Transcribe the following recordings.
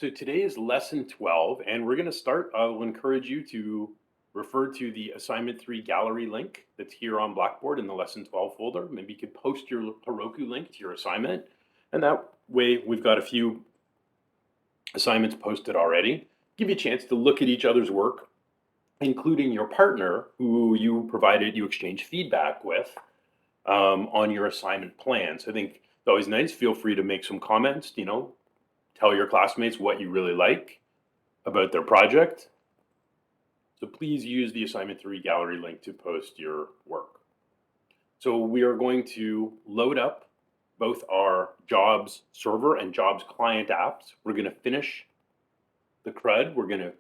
So today is lesson 12, and we're going to start. I'll encourage you to refer to the assignment 3 gallery link that's here on Blackboard in the lesson 12 folder. Maybe you could post your Heroku link to your assignment, and that way we've got a few assignments posted already. Give you a chance to look at each other's work, including your partner who you exchanged feedback with on your assignment plan. So I think it's always nice. Feel free to make some comments, tell your classmates what you really like about their project. So please use the assignment 3 gallery link to post your work. So we are going to load up both our jobs server and jobs client apps. We're going to finish the CRUD. We're going to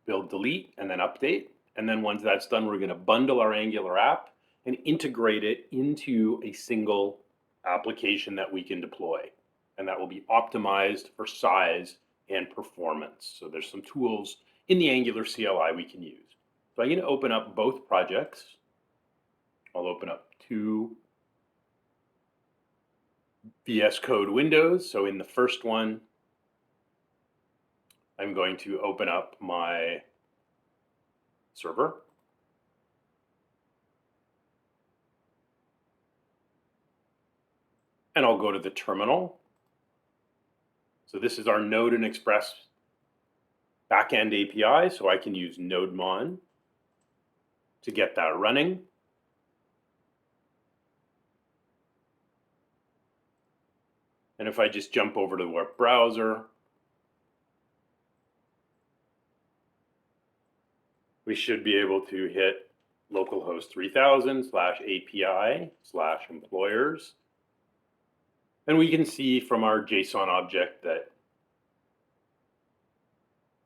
build, delete, and then update. And then once that's done, we're going to bundle our Angular app and integrate it into a single application that we can deploy. And that will be optimized for size and performance. So there's some tools in the Angular CLI we can use. So I'm going to open up both projects. I'll open up two VS Code windows. So in the first one, I'm going to open up my server. And I'll go to the terminal. So this is our Node and Express backend API, so I can use NodeMon to get that running. And if I just jump over to the web browser, we should be able to hit localhost 3000/API/employers. And we can see from our JSON object that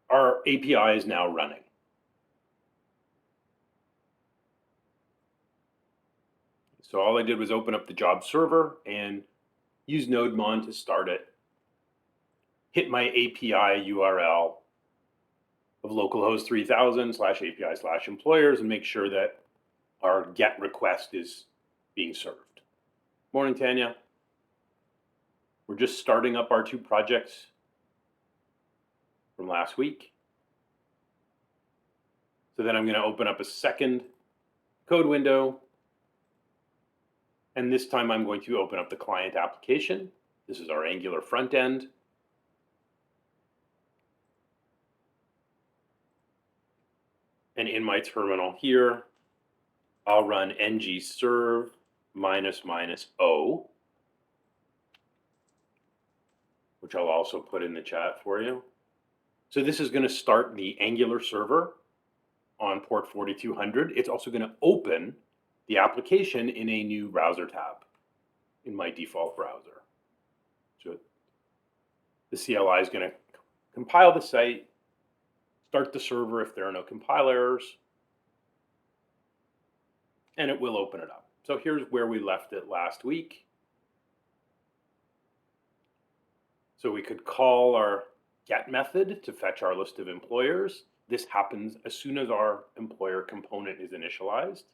our API is now running. So all I did was open up the job server and use NodeMon to start it. Hit my API URL of localhost 3000/API/employers and make sure that our GET request is being served. Morning, Tanya. We're just starting up our two projects from last week. So then I'm going to open up a second code window. And this time I'm going to open up the client application. This is our Angular front end. And in my terminal here, I'll run ngserve --o, which I'll also put in the chat for you. So this is going to start the Angular server on port 4200. It's also going to open the application in a new browser tab in my default browser. So the CLI is going to compile the site, start the server if there are no compile errors, and it will open it up. So here's where we left it last week. So we could call our get method to fetch our list of employers. This happens as soon as our employer component is initialized.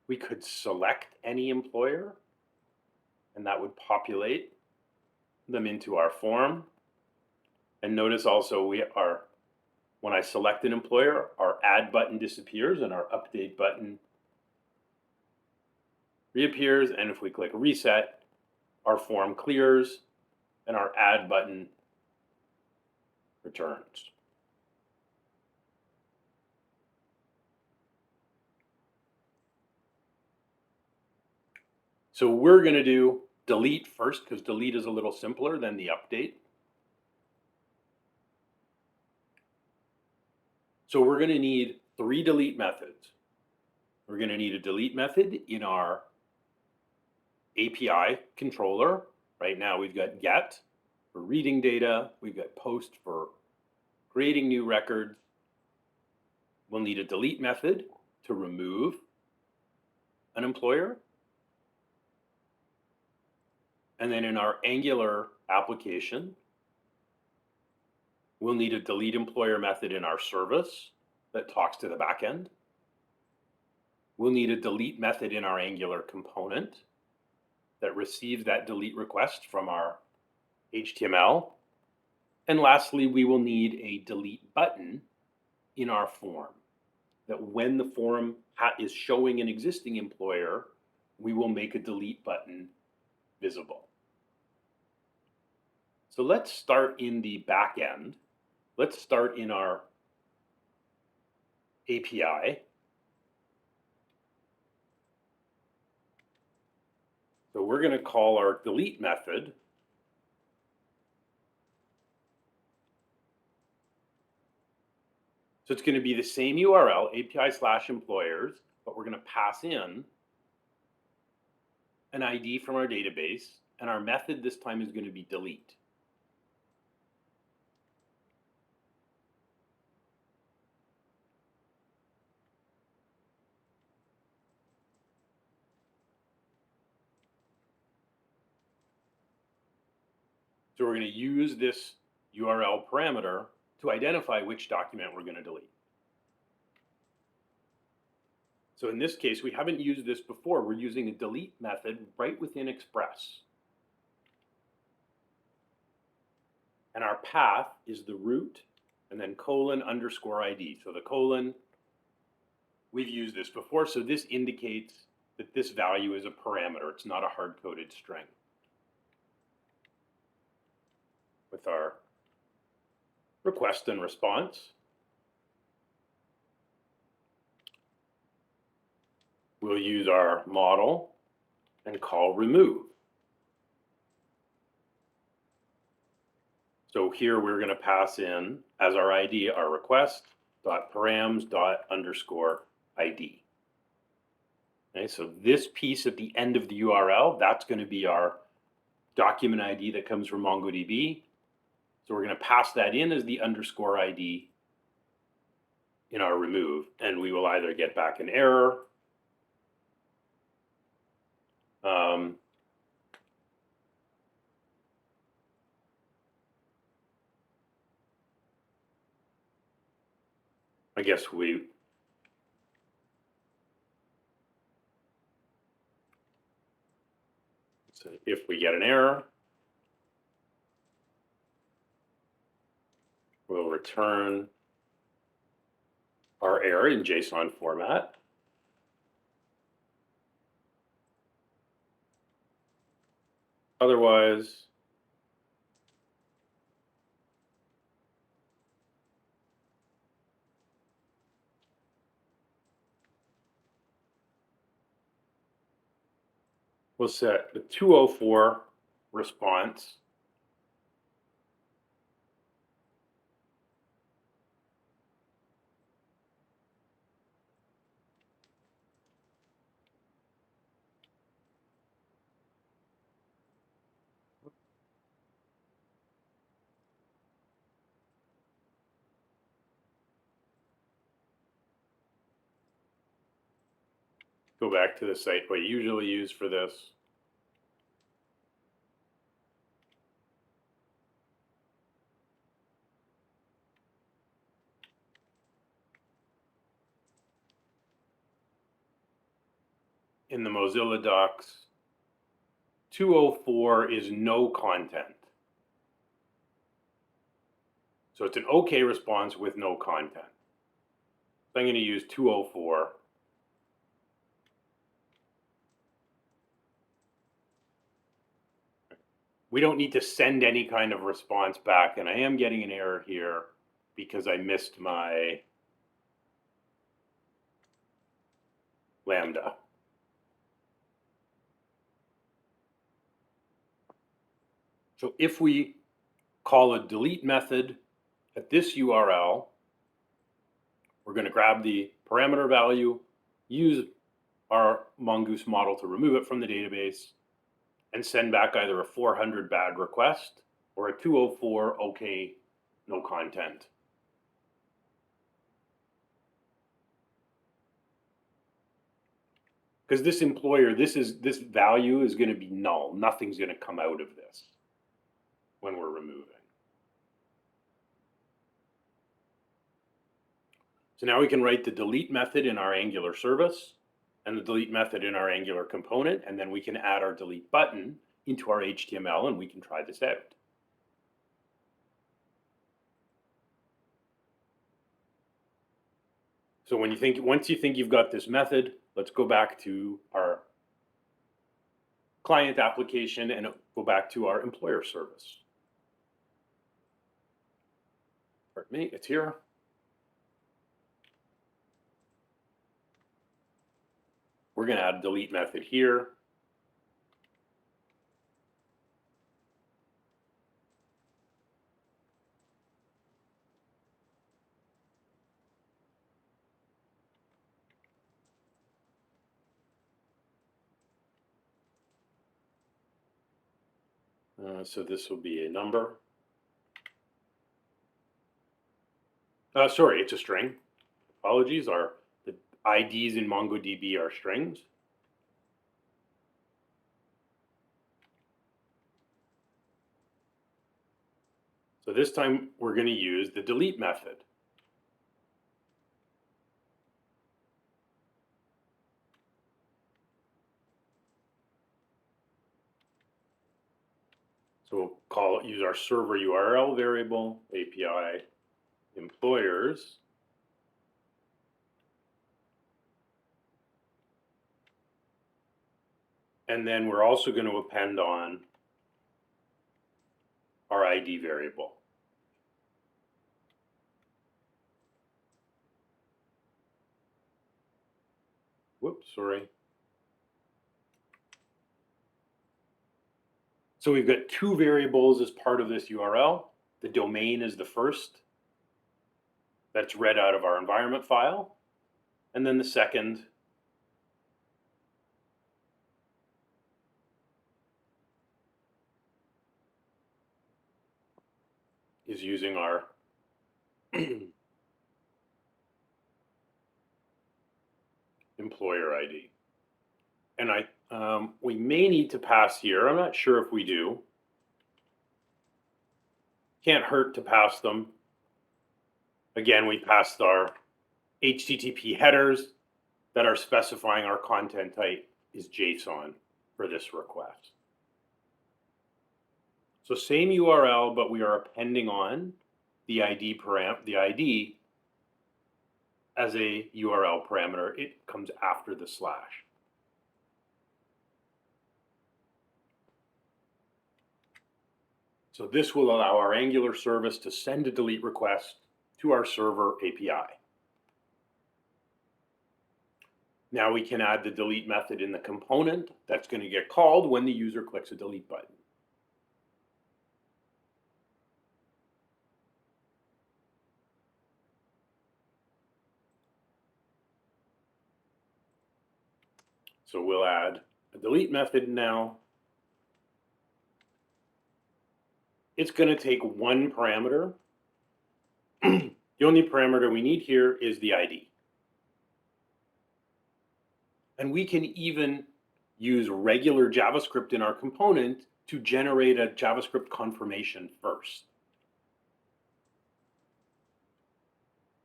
We could select any employer, and that would populate them into our form. And notice also when I select an employer, our add button disappears and our update button reappears. And if we click reset, our form clears and our add button returns. So we're going to do delete first because delete is a little simpler than the update. So we're going to need 3 delete methods. We're going to need a delete method in our API controller. Right now we've got get for reading data. We've got post for creating new records. We'll need a delete method to remove an employer. And then in our Angular application, we'll need a delete employer method in our service that talks to the backend. We'll need a delete method in our Angular component that receives that delete request from our HTML And lastly, we will need a delete button in our form, that when the form is showing an existing employer, we will make a delete button visible. So let's start in the back end. Let's start in our API. So we're going to call our delete method So it's going to be the same URL, API/employers, but we're going to pass in an ID from our database, and our method this time is going to be delete. So we're going to use this URL parameter to identify which document we're going to delete. So in this case, we haven't used this before. We're using a delete method right within Express. And our path is the root and then :_ID. So the colon, we've used this before. So this indicates that this value is a parameter. It's not a hard-coded string. With our request and response, we'll use our model and call remove. So here we're going to pass in as our ID our request.params._ID. Okay, so this piece at the end of the URL, that's going to be our document ID that comes from MongoDB. So we're going to pass that in as the _ID in our remove, and we will either get back an error I guess so if we get an error, we'll return our error in JSON format. Otherwise, we'll set the 204 response go back to the site what you usually use for this. In the Mozilla docs, 204 is no content. So it's an OK response with no content. So I'm going to use 204. We don't need to send any kind of response back, and I am getting an error here because I missed my lambda. So if we call a delete method at this URL, we're going to grab the parameter value, use our Mongoose model to remove it from the database, and send back either a 400 bad request or a 204 OK no content. Because this employer, this value is going to be null. Nothing's going to come out of this when we're removing. So now we can write the delete method in our Angular service and the delete method in our Angular component, and then we can add our delete button into our HTML, and we can try this out. So once you think you've got this method, let's go back to our client application and go back to our employer service. Pardon me, it's here. We're going to add a delete method here. So this will be a number. Sorry, it's a string. Apologies, the IDs in MongoDB are strings. So this time we're going to use the delete method. So we'll use our server URL variable, API employers. And then we're also going to append on our ID variable. Whoops, sorry. So we've got two variables as part of this URL. The domain is the first that's read out of our environment file. And then the second is using our employer ID. And we may need to pass here. I'm not sure if we do. Can't hurt to pass them. Again, we passed our HTTP headers that are specifying our content type is JSON for this request. So same URL, but we are appending on the ID as a URL parameter. It comes after the slash. So this will allow our Angular service to send a delete request to our server API. Now we can add the delete method in the component that's going to get called when the user clicks a delete button. So we'll add a delete method now. It's going to take one parameter. The only parameter we need here is the ID. And we can even use regular JavaScript in our component to generate a JavaScript confirmation first.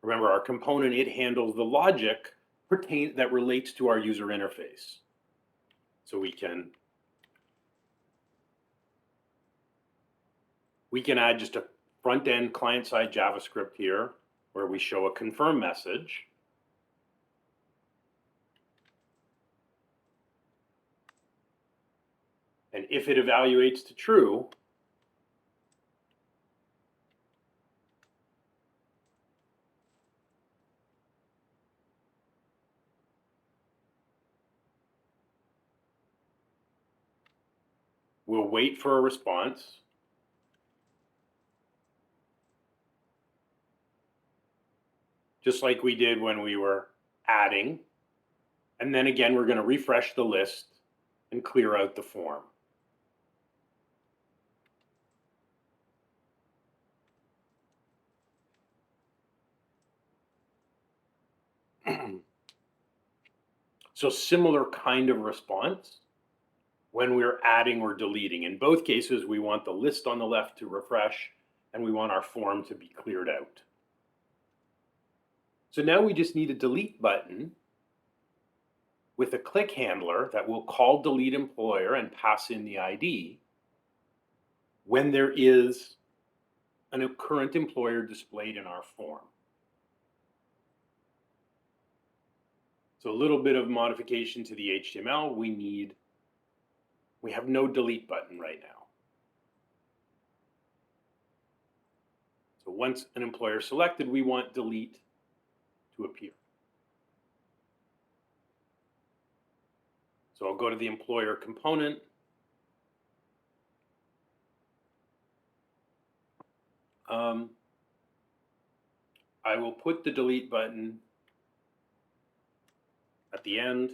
Remember, our component, it handles the logic that relates to our user interface. So we can add just a front-end client-side JavaScript here where we show a confirm message. And if it evaluates to true, we'll wait for a response. Just like we did when we were adding. And then again, we're going to refresh the list and clear out the form. So similar kind of response when we're adding or deleting. In both cases, we want the list on the left to refresh and we want our form to be cleared out. So now we just need a delete button with a click handler that will call delete employer and pass in the ID when there is a current employer displayed in our form. So a little bit of modification to the HTML. We have no delete button right now. So once an employer is selected, we want delete to appear. So I'll go to the employer component. I will put the delete button at the end.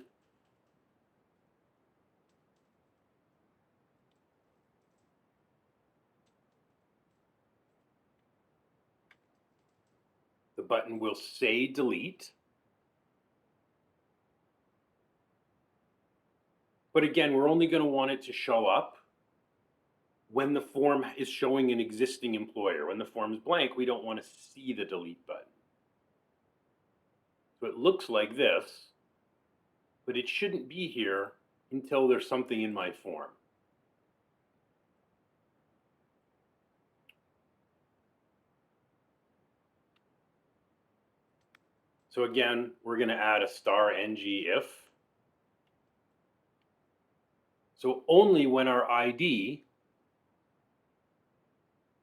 The button will say delete. But again, we're only going to want it to show up when the form is showing an existing employer. When the form is blank, we don't want to see the delete button. So it looks like this, but it shouldn't be here until there's something in my form. So again, we're going to add a *ng if. So only when our ID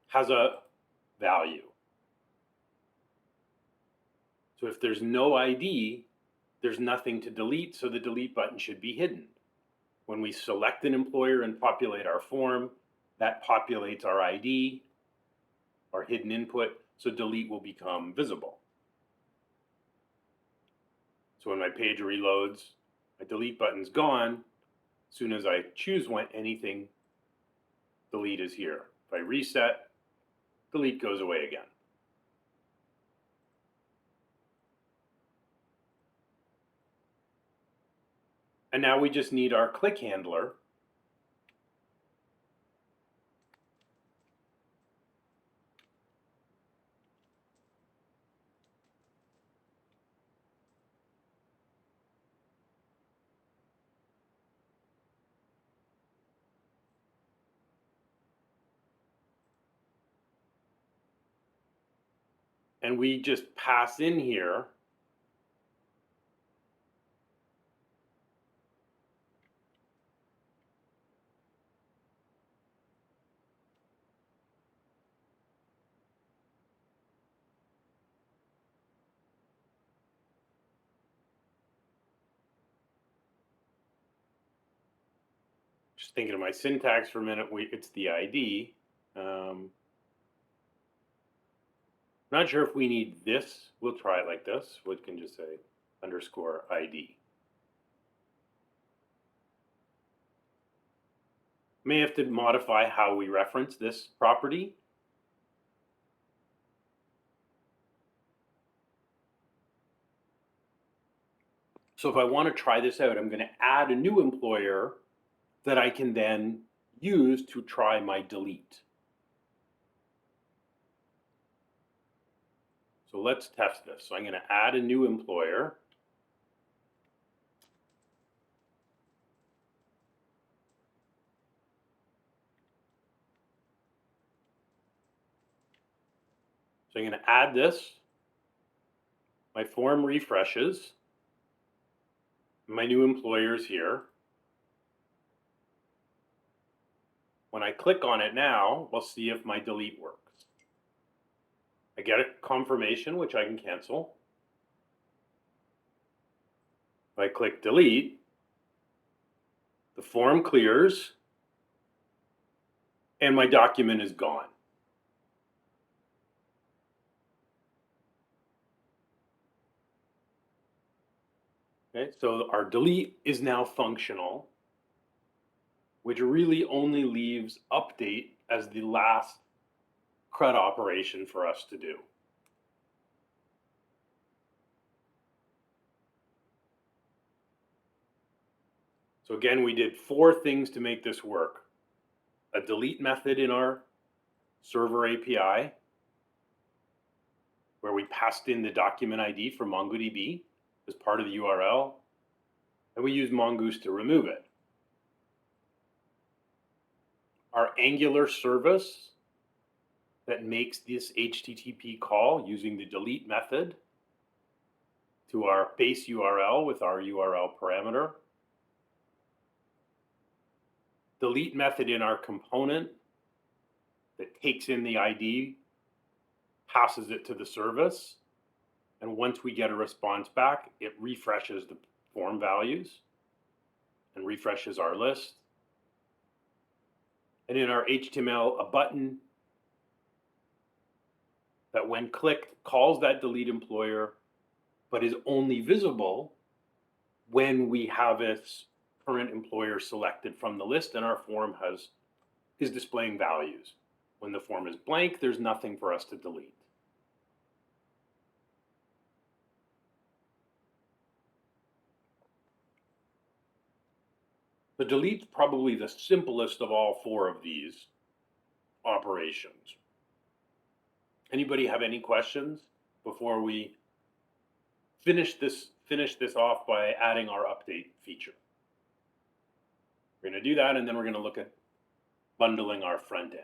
has a value. So if there's no ID, there's nothing to delete, so the delete button should be hidden. When we select an employer and populate our form, that populates our ID, our hidden input, so delete will become visible. So when my page reloads, my delete button's gone. As soon as I choose anything, delete is here. If I reset, delete goes away again. And now we just need our click handler . And we just pass in here just thinking of my syntax for a minute, it's the ID. Not sure if we need this. We'll try it like this. We can just say _ID. May have to modify how we reference this property. So if I want to try this out, I'm going to add a new employer that I can then use to try my delete. So let's test this. So I'm going to add a new employer. So I'm going to add this. My form refreshes. My new employer is here. When I click on it now, we'll see if my delete works. I get a confirmation, which I can cancel. If I click delete, the form clears and my document is gone. Okay, so our delete is now functional, which really only leaves update as the last CRUD operation for us to do. So again, we did 4 things to make this work. A delete method in our server API, where we passed in the document ID from MongoDB as part of the URL, and we use Mongoose to remove it. Our Angular service that makes this HTTP call using the delete method to our base URL with our URL parameter. Delete method in our component that takes in the ID, passes it to the service, and once we get a response back, it refreshes the form values and refreshes our list. And in our HTML, a button that when clicked calls that delete employer, but is only visible when we have its current employer selected from the list and our form is displaying values. When the form is blank, there's nothing for us to delete. The delete's probably the simplest of all four of these operations. Anybody have any questions before we finish this off by adding our update feature? We're going to do that, and then we're going to look at bundling our front end.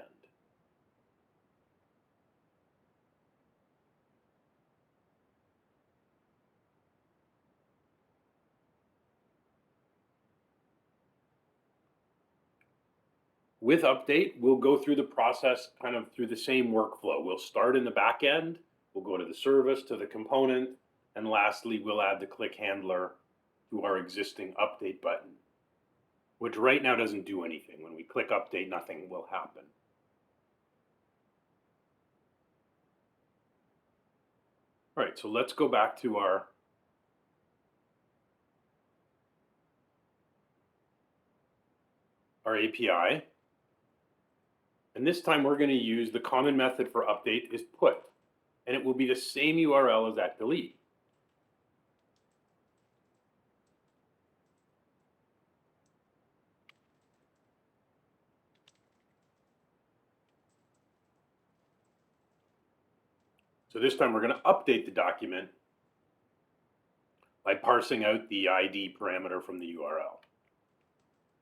With update, we'll go through the process kind of through the same workflow. We'll start in the back end, we'll go to the service, to the component, and lastly, we'll add the click handler to our existing update button, which right now doesn't do anything. When we click update, nothing will happen. All right, so let's go back to our API. And this time we're going to use the common method for update is put, and it will be the same URL as that delete. So this time we're going to update the document by parsing out the ID parameter from the URL.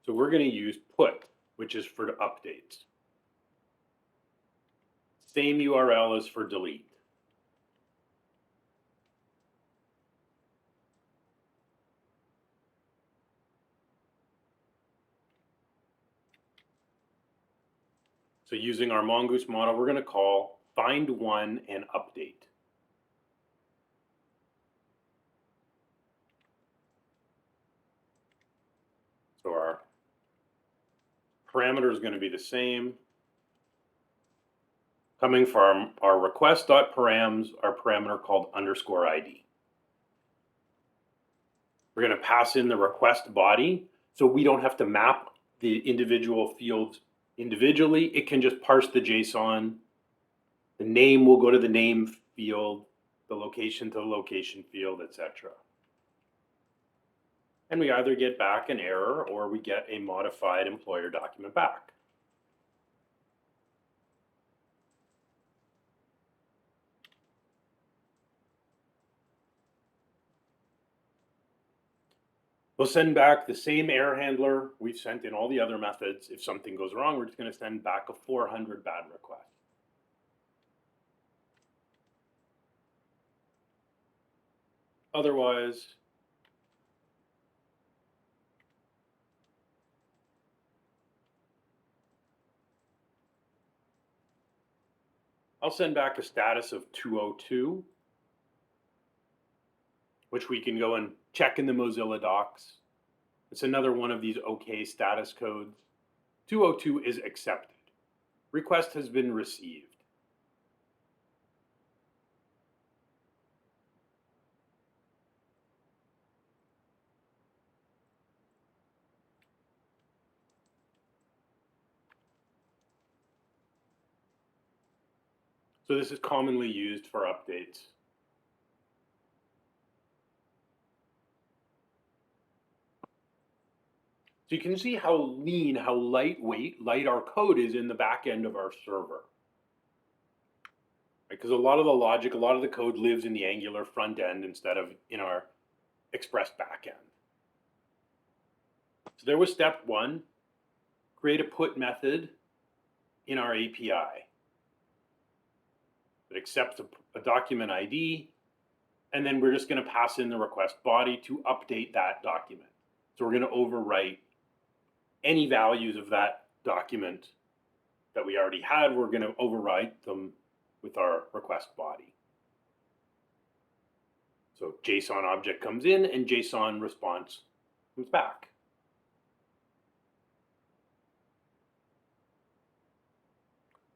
So we're going to use put, which is for updates. Same URL as for delete. So using our Mongoose model, we're going to call find one and update. So our parameter is going to be the same. Coming from our request.params, our parameter called underscore ID. We're going to pass in the request body, so we don't have to map the individual fields individually. It can just parse the JSON. The name will go to the name field, the location to the location field, etc. And we either get back an error or we get a modified employer document back. We'll send back the same error handler we've sent in all the other methods. If something goes wrong, we're just going to send back a 400 bad request. Otherwise, I'll send back a status of 202, which we can go and check in the Mozilla docs. It's another one of these OK status codes. 202 is accepted. Request has been received. So this is commonly used for updates. So you can see how lean, how light our code is in the back end of our server. Because a lot of the logic, a lot of the code lives in the Angular front end instead of in our Express back end. So there was step one, create a put method in our API that accepts a document ID And then we're just going to pass in the request body to update that document. So we're going to overwrite any values of that document that we already had. We're going to overwrite them with our request body. So JSON object comes in and JSON response comes back.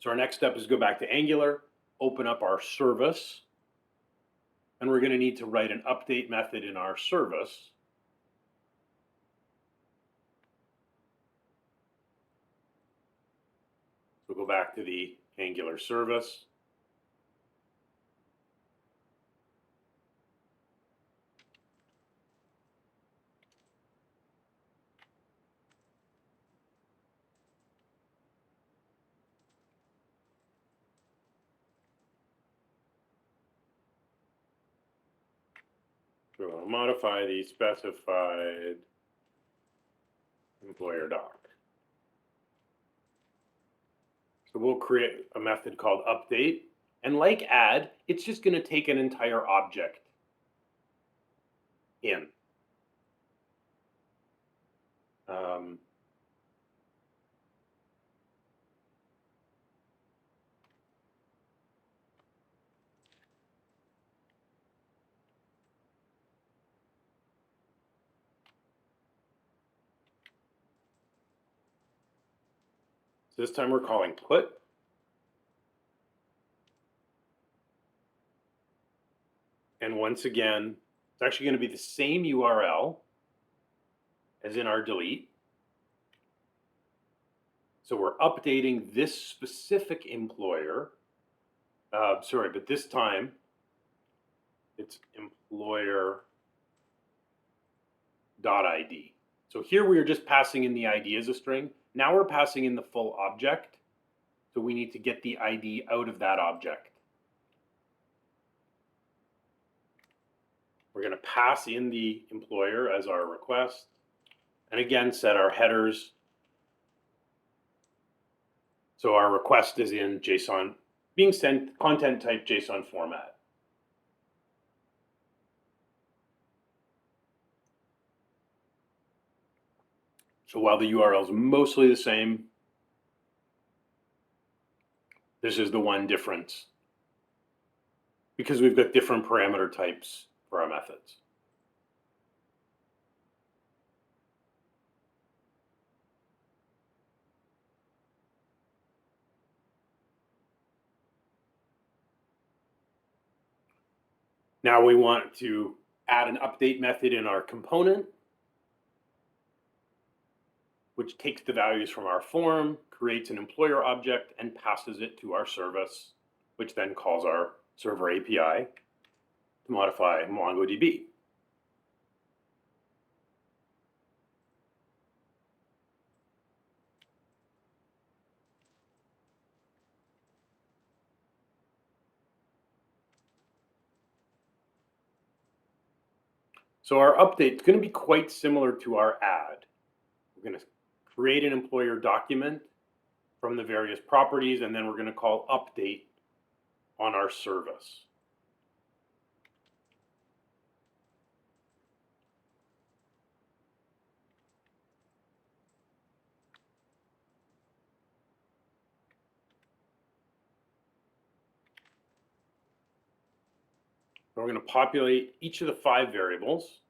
So our next step is go back to Angular, open up our service, and we're going to need to write an update method in our service. So go back to the Angular service. So we'll modify the specified employer doc. So we'll create a method called update. And like add, it's just going to take an entire object in. So this time we're calling put. And once again, it's actually going to be the same URL as in our delete. So we're updating this specific employer. Sorry, but this time it's employer.id. So here we are just passing in the ID as a string. Now we're passing in the full object. So we need to get the ID out of that object. We're going to pass in the employer as our request. And again, set our headers. So our request is in JSON, being sent content type JSON format. So while the URL is mostly the same, this is the one difference because we've got different parameter types for our methods. Now we want to add an update method in our component, which takes the values from our form, creates an employer object, and passes it to our service, which then calls our server API to modify MongoDB. So our update is going to be quite similar to our add. We're going to create an employer document from the various properties, and then we're going to call update on our service. So we're going to populate each of the 5 variables.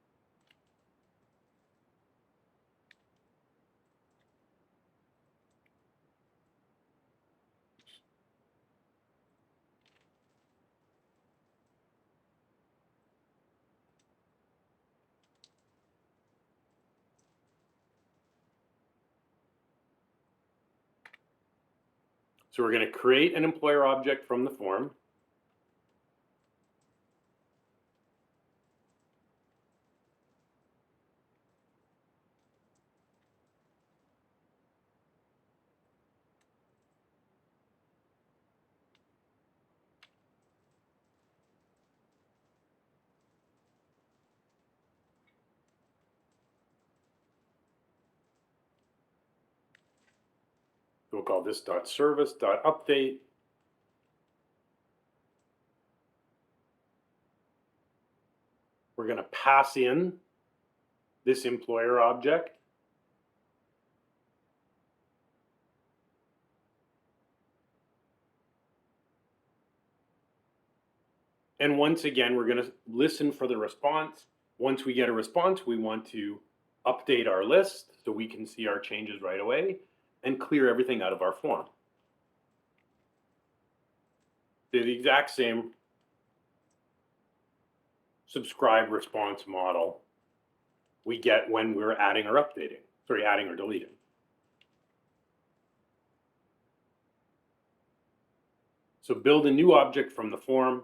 So we're going to create an employer object from the form. We'll call this .service.update. We're going to pass in this employer object. And once again, we're going to listen for the response. Once we get a response, we want to update our list so we can see our changes right away and clear everything out of our form. Do the exact same subscribe response model we get when we're adding or updating, adding or deleting. So build a new object from the form,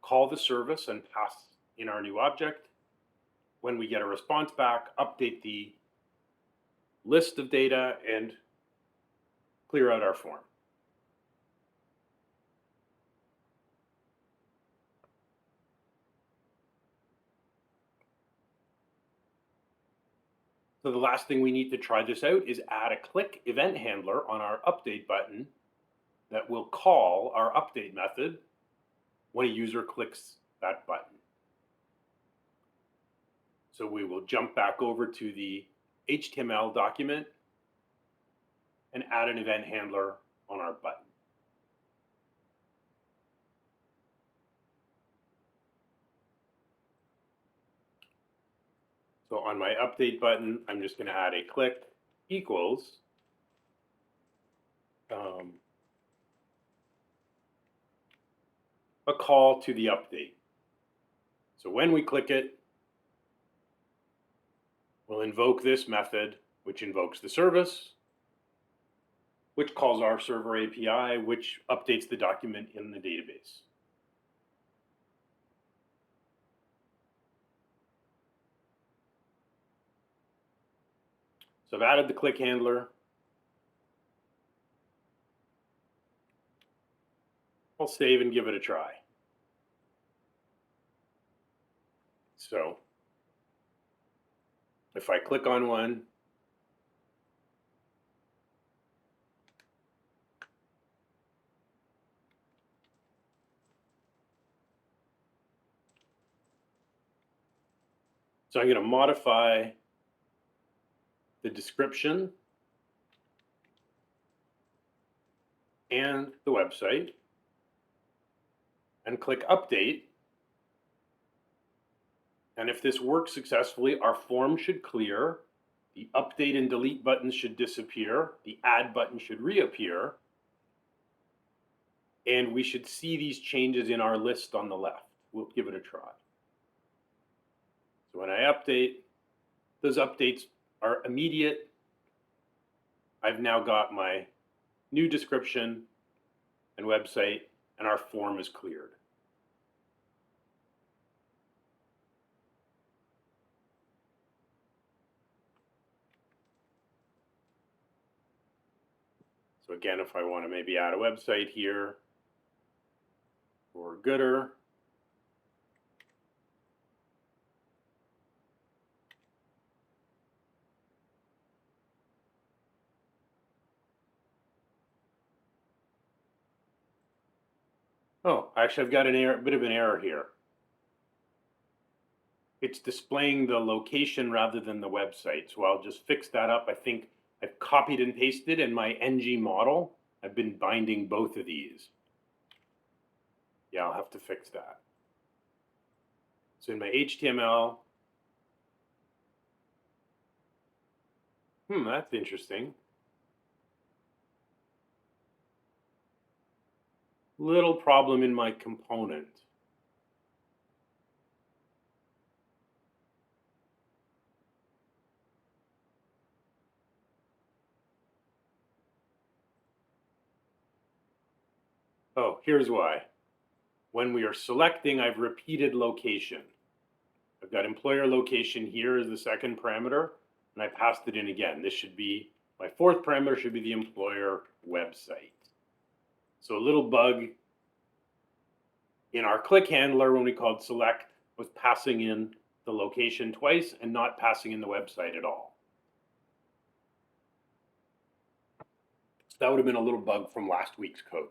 call the service and pass in our new object. When we get a response back, update the list of data and clear out our form. So the last thing we need to try this out is add a click event handler on our update button that will call our update method when a user clicks that button. So we will jump back over to the HTML document and add an event handler on our button. So on my update button, I'm just going to add a click equals a call to the update. So when we click it, we'll invoke this method, which invokes the service, which calls our server API, which updates the document in the database. So I've added the click handler. I'll save and give it a try. So if I click on one, so I'm going to modify the description and the website and click update. And if this works successfully, our form should clear, the update and delete buttons should disappear, the add button should reappear, and we should see these changes in our list on the left. We'll give it a try. So when I update, those updates are immediate. I've now got my new description and website, and our form is cleared. So again, if I want to maybe add a website here or gooder, oh, actually I've got an error, a bit of an error here. It's displaying the location rather than the website. So I'll just fix that up. I think I've copied and pasted in my ng model. I've been binding both of these. Yeah, I'll have to fix that. So in my HTML, that's interesting. Little problem in my component. Oh, here's why. When we are selecting, I've repeated location. I've got employer location here as the second parameter, and I passed it in again. This should be, my fourth parameter should be the employer website. So a little bug in our click handler when we called select was passing in the location twice and not passing in the website at all. So that would have been a little bug from last week's code.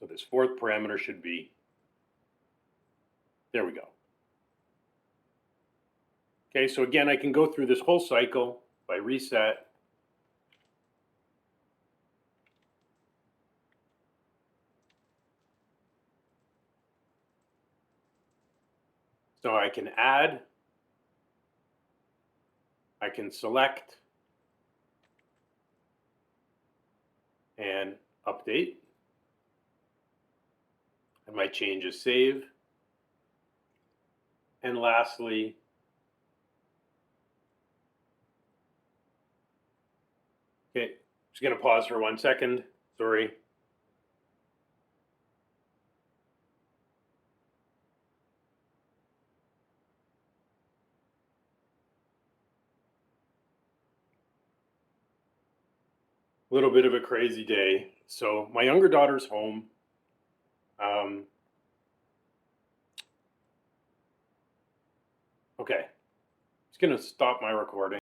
So this fourth parameter should be, there we go. Okay, so again, I can go through this whole cycle by reset. So I can add, I can select, and update. And my changes save. And lastly, okay, just gonna pause for 1 second. Sorry. A little bit of a crazy day. So my younger daughter's home. Okay, just gonna stop my recording.